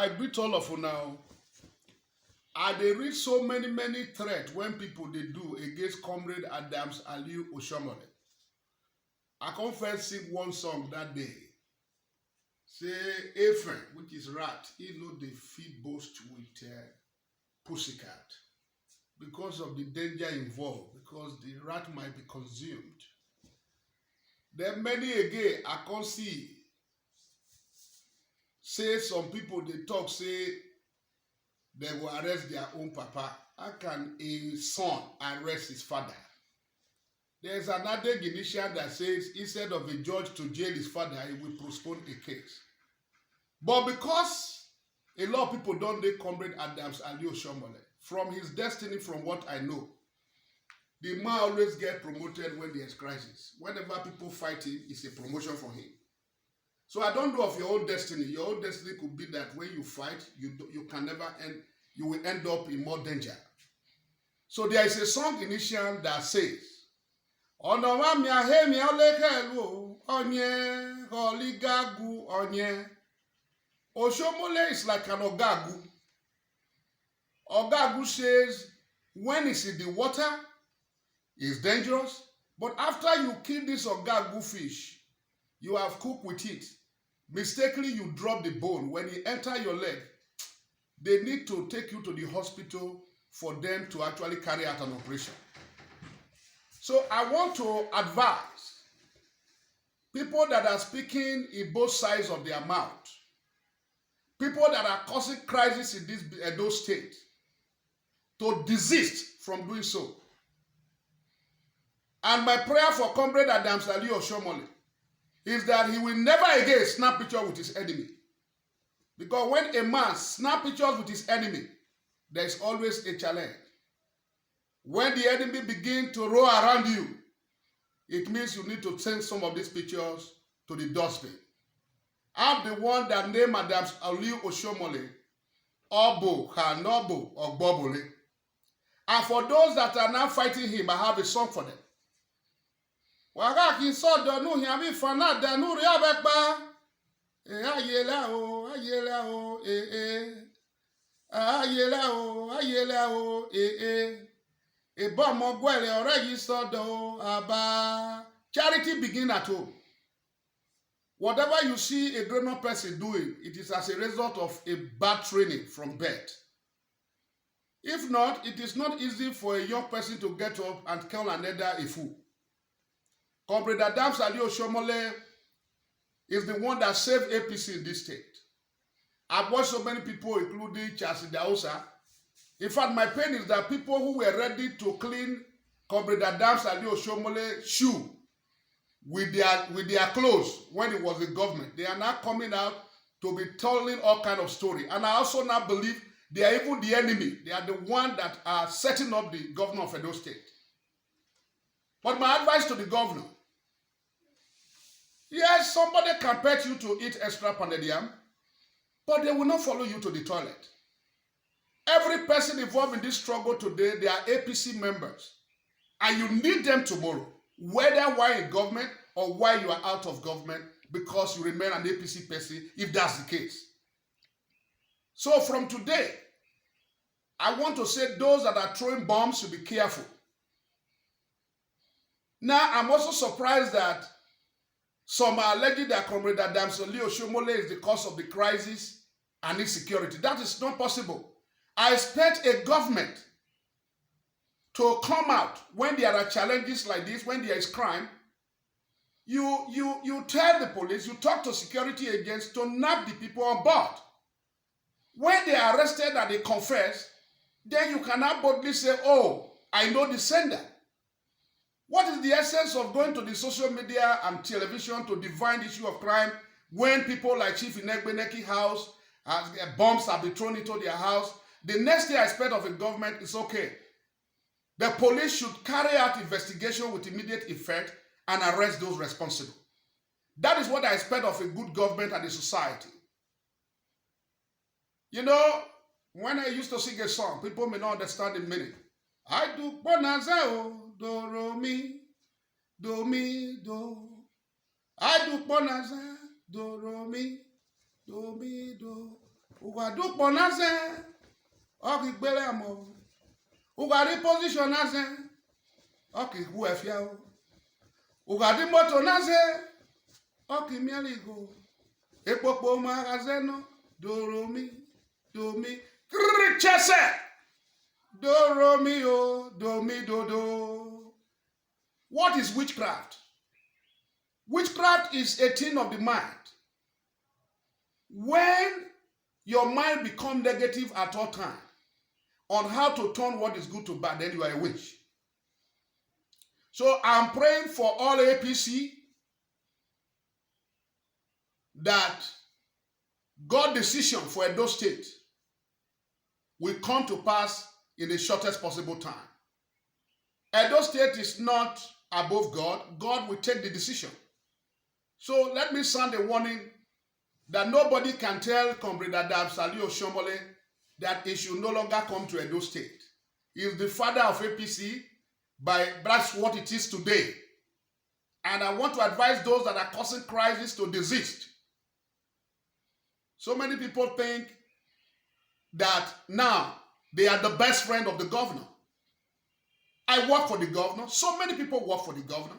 I greet all of you now. They read so many threats when people they do against Comrade Adams ALIYU OSHIOMHOLE. I come first sing one song that day. Say, Ephraim, which is rat, he know they feed boast with pussycat because of the danger involved, because the rat might be consumed. Then many again, I can't see. Say some people they talk, say they will arrest their own papa. How can a son arrest his father? There's another Guinesian that says instead of a judge to jail his father, he will postpone a case. But because a lot of people don't know Comrade Adams ALIYU OSHIOMHOLE, from his destiny, from what I know, the man always gets promoted when there's crisis. Whenever people fight him, it's a promotion for him. So I don't know of your own destiny. Your own destiny could be that when you fight, you can never end, you will end up in more danger. So there is a song in Isian that says, OSHIOMHOLE is like an ogagu. Ogagu says, when it's in the water, it's dangerous. But after you kill this ogagu fish, you have cooked with it. Mistakenly, you drop the bone. When it enters your leg, they need to take you to the hospital for them to actually carry out an operation. So I want to advise people that are speaking in both sides of their mouth, people that are causing crisis in this Edo state, to desist from doing so. And my prayer for Comrade Adams ALIYU OSHIOMHOLE is that he will never again snap pictures with his enemy. Because when a man snaps pictures with his enemy, there is always a challenge. When the enemy begins to roll around you, it means you need to send some of these pictures to the dustbin. I'm the one that named Adams ALIYU OSHIOMHOLE, Obo, Hanobo, or Bobole. And for those that are now fighting him, I have a song for them. Wagaki so donu hiabi fana danu riabekba. Ayela o, ayela o, Ebo mo gwele ore yi so do aba. Charity begin at home. Whatever you see a grown-up person doing, it is as a result of a bad training from birth. If not, it is not easy for a young person to get up and call another a fool. Comrade Adams ALIYU OSHIOMHOLE is the one that saved APC in this state. I've watched so many people, including Charles. In fact, my pain is that people who were ready to clean Comrade Adams ALIYU OSHIOMHOLE shoe with their clothes when it was the government, they are now coming out to be telling all kind of story. And I also now believe they are even the enemy. They are the one that are setting up the governor of Edo State. But my advice to the governor, yes, somebody can pay you to eat extra pounded yam, but they will not follow you to the toilet. Every person involved in this struggle today, they are APC members. And you need them tomorrow, whether while in government or while you are out of government, because you remain an APC person, if that's the case. So from today, I want to say those that are throwing bombs should be careful. Now, I'm also surprised that some are alleging that Comrade Adams ALIYU OSHIOMHOLE is the cause of the crisis and insecurity. That is not possible. I expect a government to come out when there are challenges like this, when there is crime. You tell the police, you talk to security agents to nab the people on board. When they are arrested and they confess, then you cannot boldly say, oh, I know the sender. What is the essence of going to the social media and television to divine the issue of crime when people like Chief EDEGBE house, bombs have been thrown into their house? The next thing I expect of a government is, okay, the police should carry out investigation with immediate effect and arrest those responsible. That is what I expect of a good government and a society. You know, when I used to sing a song, people may not understand the meaning. I do bonazao. Do, ro, mi, do. I do bonaza, do, ro, mi, do. Ugadu ponaze. Oki gbele amo. Ugadi position naze. Oki guefia. Ugadi moto naze. Oki mialigo. Epopo magazeno. Doromi. Domi. Krichese. Doromi o. Domi dodo. What is witchcraft? Witchcraft is a thing of the mind. When your mind becomes negative at all times on how to turn what is good to bad, then you are a witch. So I'm praying for all APC that God's decision for Edo State will come to pass in the shortest possible time. Edo State is not above God. God will take the decision. So let me sound a warning that nobody can tell Comrade ALIYU OSHIOMHOLE that he should no longer come to Edo State. He is the father of APC, that's what it is today. And I want to advise those that are causing crisis to desist. So many people think that now they are the best friend of the governor. I work for the governor. So many people work for the governor.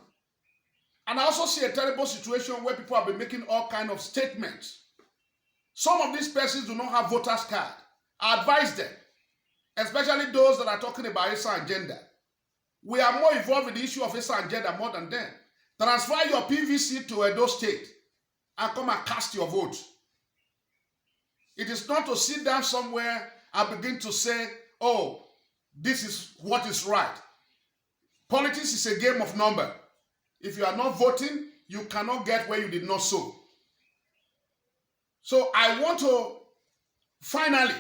And I also see a terrible situation where people have been making all kinds of statements. Some of these persons do not have voters' card. I advise them, especially those that are talking about Issa agenda. We are more involved in the issue of Issa agenda more than them. Transfer your PVC to Edo State and come and cast your vote. It is not to sit down somewhere and begin to say, oh, this is what is right. Politics is a game of number. If you are not voting, you cannot get where you did not sow. So I want to finally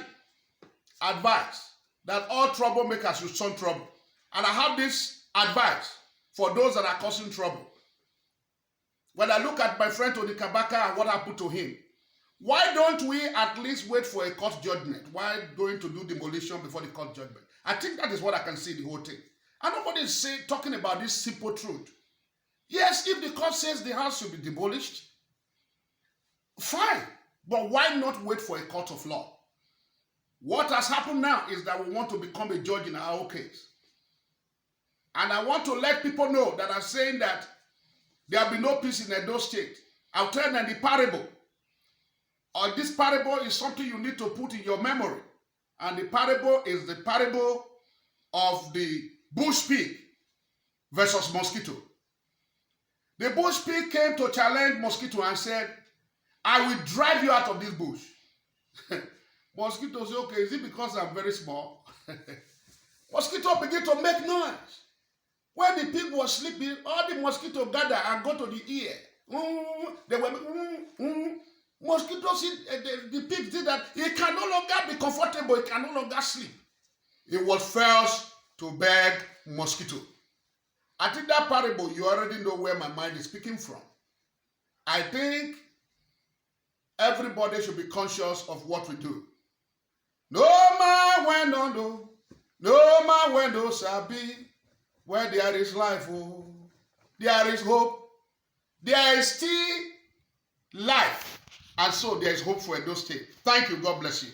advise that all troublemakers should shun trouble. And I have this advice for those that are causing trouble. When I look at my friend Tony Kabaka and what happened to him, why don't we at least wait for a court judgment? Why going to do demolition before the court judgment? I think that is what I can see the whole thing. And nobody is talking about this simple truth. Yes, if the court says the house should be demolished, fine. But why not wait for a court of law? What has happened now is that we want to become a judge in our own case. And I want to let people know that are saying that there will be no peace in Edo State. I'll tell them the parable. Or this parable is something you need to put in your memory. And the parable is the parable of the bush pig versus mosquito. The bush pig came to challenge mosquito and said, I will drive you out of this bush. Mosquito said, okay, is it because I'm very small? Mosquito began to make noise. When the pig was sleeping, all the mosquito gather and go to the ear. They were, mosquito the pig did that. He can no longer be comfortable. He can no longer sleep. He was first to beg mosquito. I think that parable, you already know where my mind is speaking from. I think everybody should be conscious of what we do. No man when no man when no shall be. Where there is life, oh, there is hope. There is still life. And so there is hope for Edo State. Thank you. God bless you.